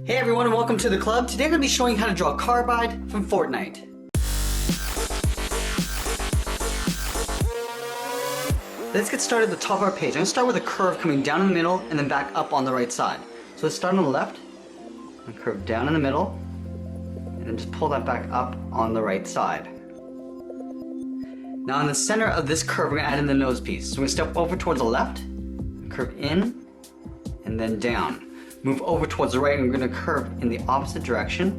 Hey everyone and welcome to the club. Today I'm going to be showing you how to draw Carbide from Fortnite. Let's get started at the top of our page. I'm going to start with a curve coming down in the middle and then back up on the right side. So let's start on the left, and curve down in the middle, and then just pull that back up on the right side. Now in the center of this curve we're going to add in the nose piece. So we're going to step over towards the left, curve in, and then down. Move over towards the right and we're going to curve in the opposite direction.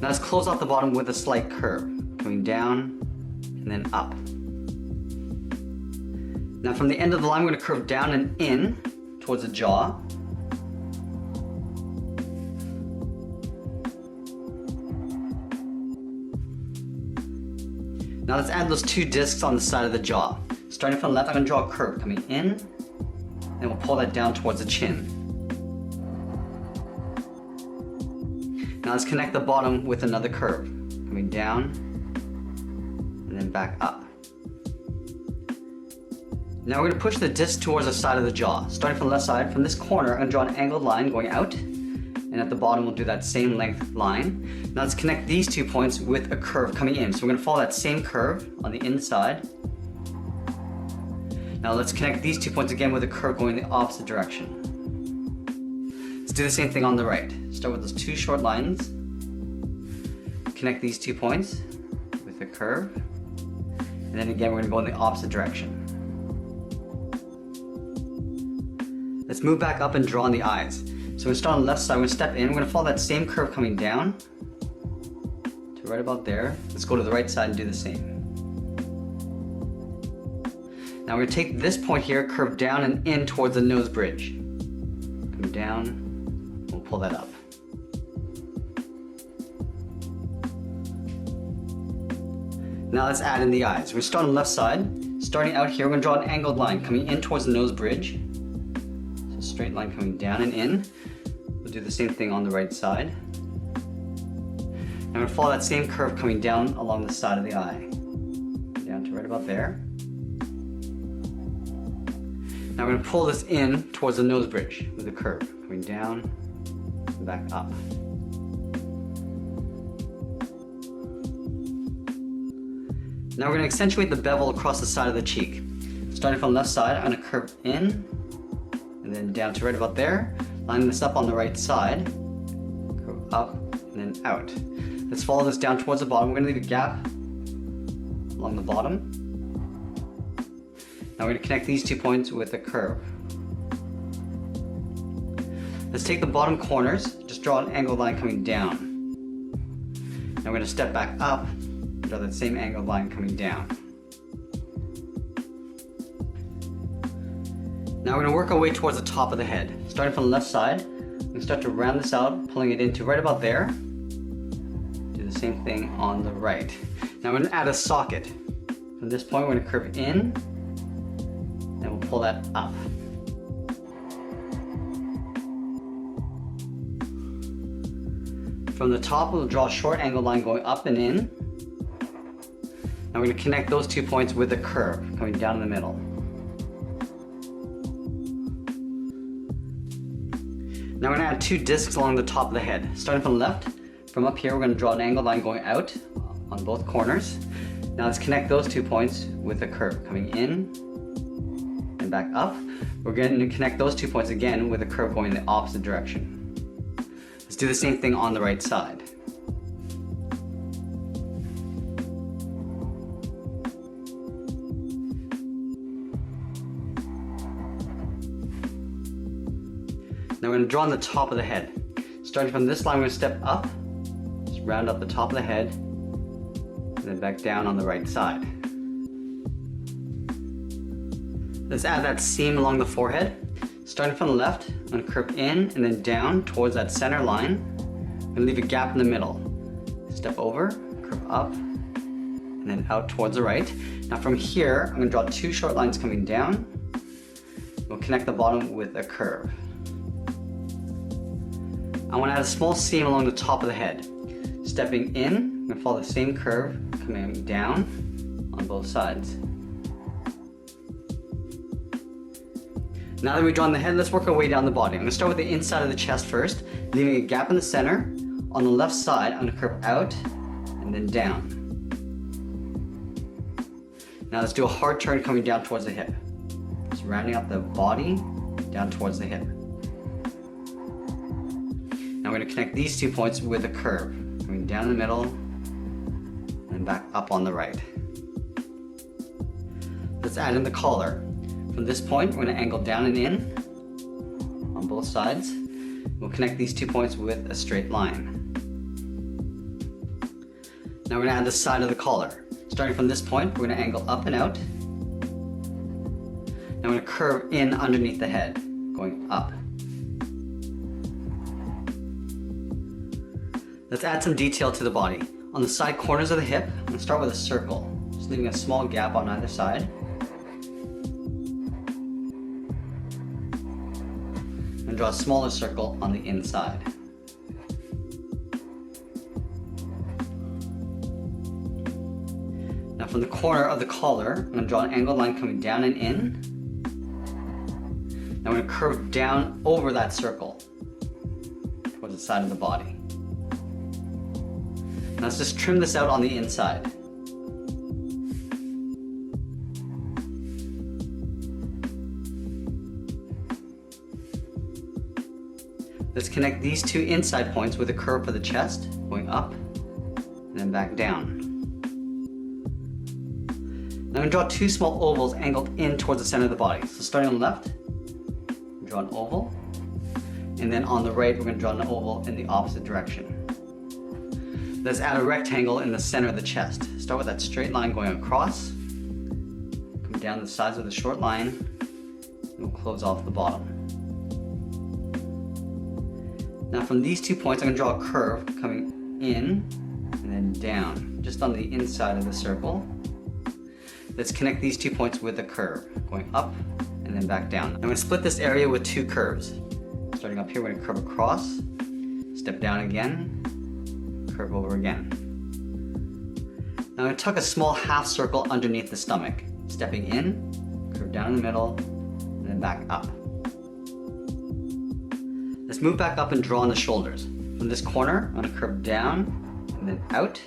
Now let's close off the bottom with a slight curve, going down and then up. Now from the end of the line we're going to curve down and in towards the jaw. Now let's add those two discs on the side of the jaw. Starting from the left, I'm going to draw a curve coming in, and we'll pull that down towards the chin. Now let's connect the bottom with another curve, coming down and then back up. Now we're going to push the disc towards the side of the jaw. Starting from the left side, from this corner, I'm going to draw an angled line going out, and at the bottom we'll do that same length line. Now let's connect these 2 points with a curve coming in. So we're going to follow that same curve on the inside. Now let's connect these 2 points again with a curve going in the opposite direction. Let's do the same thing on the right. Start with those two short lines. Connect these 2 points with a curve. And then again, we're going to go in the opposite direction. Let's move back up and draw on the eyes. So we're going to start on the left side. We're going to step in. We're going to follow that same curve coming down to right about there. Let's go to the right side and do the same. Now we're going to take this point here, curve down and in towards the nose bridge. Come down. We'll pull that up. Now let's add in the eyes. We're starting on the left side. Starting out here, we're going to draw an angled line coming in towards the nose bridge. So straight line coming down and in. We'll do the same thing on the right side. And we're going to follow that same curve coming down along the side of the eye. Down to right about there. Now we're going to pull this in towards the nose bridge with a curve coming down and back up. Now we're going to accentuate the bevel across the side of the cheek. Starting from the left side, I'm going to curve in and then down to right about there. Line this up on the right side, curve up and then out. Let's follow this down towards the bottom. We're going to leave a gap along the bottom. Now we're going to connect these 2 points with a curve. Let's take the bottom corners, just draw an angled line coming down. Now we're going to step back up, draw that same angled line coming down. Now we're going to work our way towards the top of the head. Starting from the left side, we're going to start to round this out, pulling it into right about there. Do the same thing on the right. Now we're going to add a socket. From this point, we're going to curve in, and we'll pull that up. From the top, we'll draw a short angled line going up and in. Now we're going to connect those 2 points with a curve coming down in the middle. Now we're going to add 2 discs along the top of the head. Starting from the left, from up here we're going to draw an angled line going out on both corners. Now let's connect those 2 points with a curve coming in and back up. We're going to connect those 2 points again with a curve going in the opposite direction. Let's do the same thing on the right side. Now we're going to draw on the top of the head. Starting from this line, we're going to step up, just round up the top of the head, and then back down on the right side. Let's add that seam along the forehead. Starting from the left, I'm going to curve in and then down towards that center line. I'm going to leave a gap in the middle. Step over, curve up, and then out towards the right. Now from here, I'm going to draw 2 short lines coming down. We'll connect the bottom with a curve. I want to add a small seam along the top of the head. Stepping in, I'm going to follow the same curve coming down on both sides. Now that we've drawn the head, let's work our way down the body. I'm going to start with the inside of the chest first. Leaving a gap in the center. On the left side, I'm going to curve out and then down. Now let's do a hard turn coming down towards the hip. Just rounding up the body down towards the hip. Now we're going to connect these 2 points with a curve, going down the middle and back up on the right. Let's add in the collar. From this point, we're going to angle down and in on both sides. We'll connect these 2 points with a straight line. Now we're going to add the side of the collar. Starting from this point, we're going to angle up and out. Now we're going to curve in underneath the head, going up. Let's add some detail to the body. On the side corners of the hip, I'm going to start with a circle, just leaving a small gap on either side. And draw a smaller circle on the inside. Now from the corner of the collar, I'm going to draw an angled line coming down and in. Now I'm going to curve down over that circle towards the side of the body. Now let's just trim this out on the inside. Let's connect these 2 inside points with a curve for the chest, going up and then back down. Now I'm going to draw 2 small ovals angled in towards the center of the body. So starting on the left, draw an oval, and then on the right we're going to draw an oval in the opposite direction. Let's add a rectangle in the center of the chest. Start with that straight line going across, come down the sides of the short line, and we'll close off the bottom. Now from these 2 points, I'm going to draw a curve coming in and then down, just on the inside of the circle. Let's connect these 2 points with a curve, going up and then back down. I'm going to split this area with 2 curves. Starting up here, we're going to curve across, step down again, curve over again. Now I'm going to tuck a small half circle underneath the stomach, stepping in, curve down in the middle, and then back up. Let's move back up and draw on the shoulders. From this corner, I'm going to curve down and then out.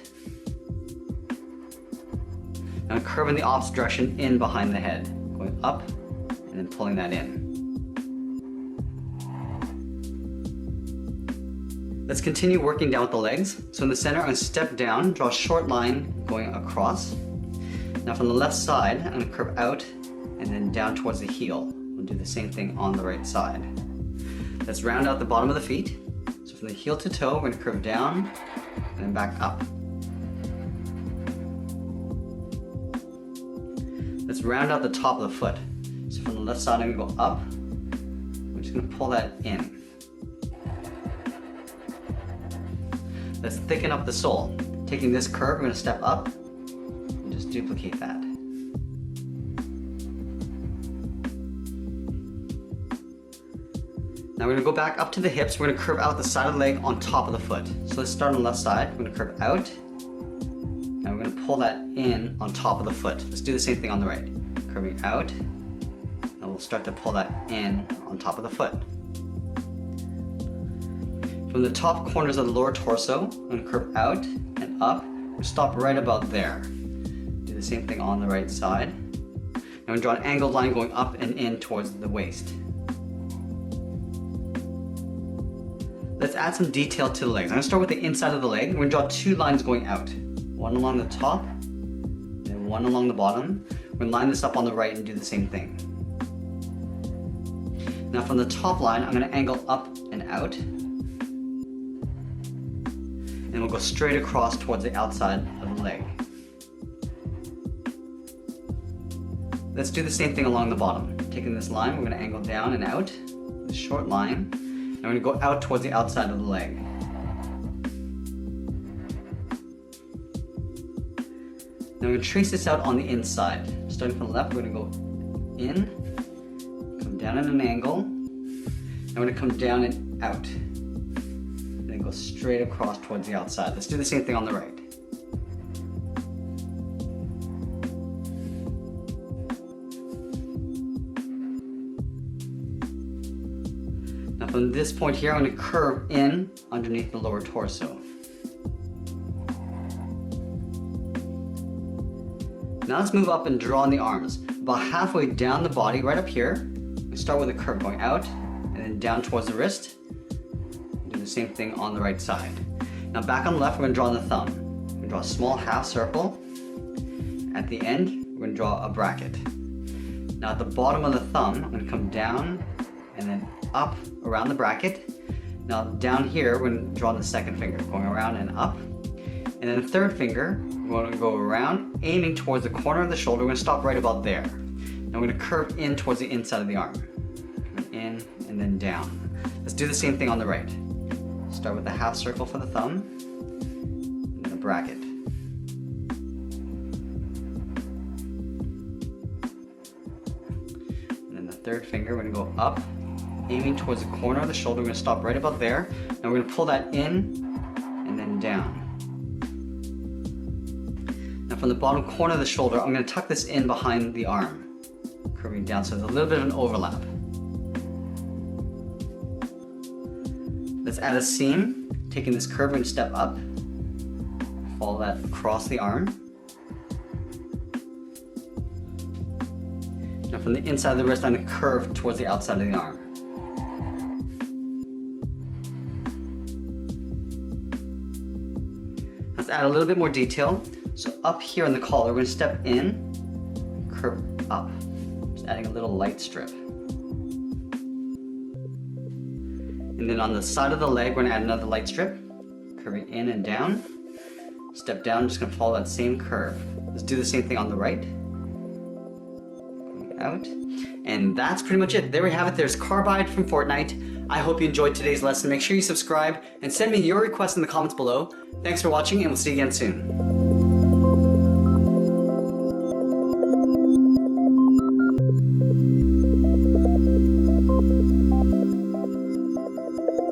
I'm going to curve in the opposite direction in behind the head, going up and then pulling that in. Let's continue working down with the legs. So in the center, I'm going to step down, draw a short line going across. Now from the left side, I'm going to curve out and then down towards the heel. We'll do the same thing on the right side. Let's round out the bottom of the feet. So from the heel to toe, we're going to curve down and then back up. Let's round out the top of the foot. So from the left side, I'm going to go up. We're just going to pull that in. Let's thicken up the sole. Taking this curve, we're going to step up and just duplicate that. Now we're going to go back up to the hips. We're going to curve out the side of the leg on top of the foot. So let's start on the left side. We're going to curve out and we're going to pull that in on top of the foot. Let's do the same thing on the right. Curving out and we'll start to pull that in on top of the foot. From the top corners of the lower torso, I'm going to curve out and up. We'll stop right about there. Do the same thing on the right side. Now I'm going to draw an angled line going up and in towards the waist. Let's add some detail to the legs. I'm going to start with the inside of the leg. We're going to draw 2 lines going out. One along the top and one along the bottom. We're going to line this up on the right and do the same thing. Now from the top line, I'm going to angle up and out. And we'll go straight across towards the outside of the leg. Let's do the same thing along the bottom. Taking this line, we're going to angle down and out, this short line, and we're going to go out towards the outside of the leg. Now we're going to trace this out on the inside. Starting from the left, we're going to go in, come down at an angle, and we're going to come down and out. Go straight across towards the outside. Let's do the same thing on the right. Now From this point here, I'm going to curve in underneath the lower torso. Now let's move up and draw on the arms. About halfway down the body, right up here, we start with a curve going out and then down towards the wrist. Do the same thing on the right side. Now back on the left, we're going to draw on the thumb. We're going to draw a small half circle. At the end, we're going to draw a bracket. Now at the bottom of the thumb, I'm going to come down and then up around the bracket. Now down here, we're going to draw the second finger, going around and up. And then the third finger, we're going to go around, aiming towards the corner of the shoulder. We're going to stop right about there. Now we're going to curve in towards the inside of the arm. In and then down. Let's do the same thing on the right. Start with the half circle for the thumb, and then a bracket. And then the third finger, we're going to go up, aiming towards the corner of the shoulder. We're going to stop right about there. Now we're going to pull that in and then down. Now from the bottom corner of the shoulder, I'm going to tuck this in behind the arm, curving down, so there's a little bit of an overlap. Let's add a seam, taking this curve, we're going to step up, follow that across the arm. Now from the inside of the wrist, I'm going to curve towards the outside of the arm. Let's add a little bit more detail. So up here on the collar, we're going to step in, curve up, just adding a little light strip. And then on the side of the leg, we're going to add another light strip, curving in and down. Step down, just going to follow that same curve. Let's do the same thing on the right. Going out. And that's pretty much it. There we have it. There's Carbide from Fortnite. I hope you enjoyed today's lesson. Make sure you subscribe and send me your requests in the comments below. Thanks for watching, and we'll see you again soon.